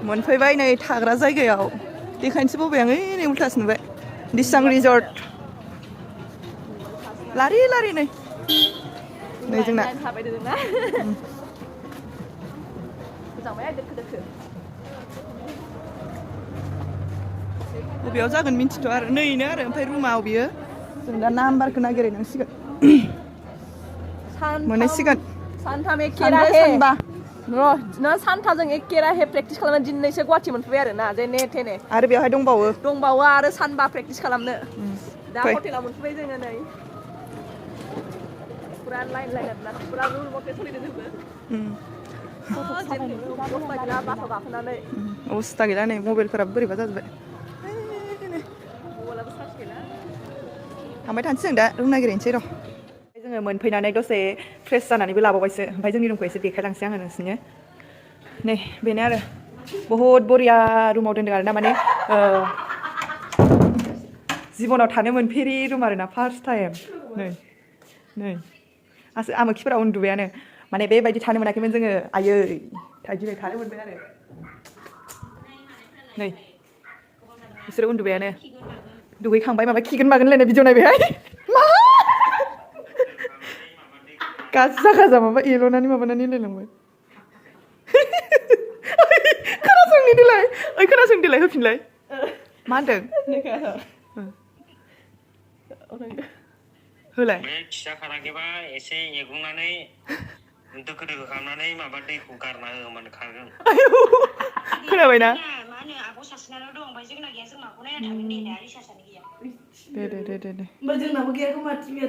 मोनफैबाय नै थाग्रा जायगायाव देखायनोसै बबे आं नै उल्थासो नुबाय दिसां रिजर्ट लारि लारि नै जोंना बबेयाव जागोन मिन्थिथ' आरो नैनो आरो ओमफ्राय रुमा अबेयो जों दा नाम्बारखौ नागिरहैनांसिगोन मोनहैसिगोन सानथाम सानबा र' सानथामजों एखेराहे प्रेक्टिस खालामना दिनैसो गुवाहाटि मोनफैबाय आरो ना जेने थेने आरो बेवहाय दंबावो आरो सानबा प्रेक्टिस खालामनो दा हटेलाव मोनफैबाय जोङो नै फुरा लाइन आरोना फुरा रुल मथे सोलिदों जोंबो बासाव गाखोनानै अबस्था गैला नै मबाइलफोराबो बोरैबा जाजोब्बाय मबाइलाबो चार्ज गैला थांबाय थानोसै जों दा रुम नागिरहैनोसै र' जोङो मोनफैनानै दसे फ्रेस जानानैबो लाबावबायसो ओमफ्राय जोंनि रुमखौ एसे देखायलांसै आङो नोंसिनो नै बेनो आरो बहुद बरिया रुमाव दोनदों आरोना माने जिबनाव थानो मोनफेरि रुम आरोना फार्स्ट टाइम नै आमोखिफोरा उन्दुबायानो माने बेबायदि थानो मोनाखैमोन जोङो आयै दिनै थानो मोनबाय आरो नै बिसोरो उन्दुबायानो दुगैखांबाय माबा खिगोन मागोन होनलायनाय भिडिअ नायबायहाय मा गाजा माबा एल'नानै माबानानै होनलायलांबाय खोनासंनि देलाय होफिनलाय मा होनदों होलाय खिया खाराखैबा एसे एग्लुंनानै दोखो दोखो खालामनानै माबा दैखौ गारना हो होमबानो खारगोन खोनाबायना मा होनो आब' सासेनाल' दं ओमफ्राय जोंना गैया जों माखौ नायना थागोन दे रिसार्चआनो गैया दे होमबा जोंनाबो गैया खोमा टिभिया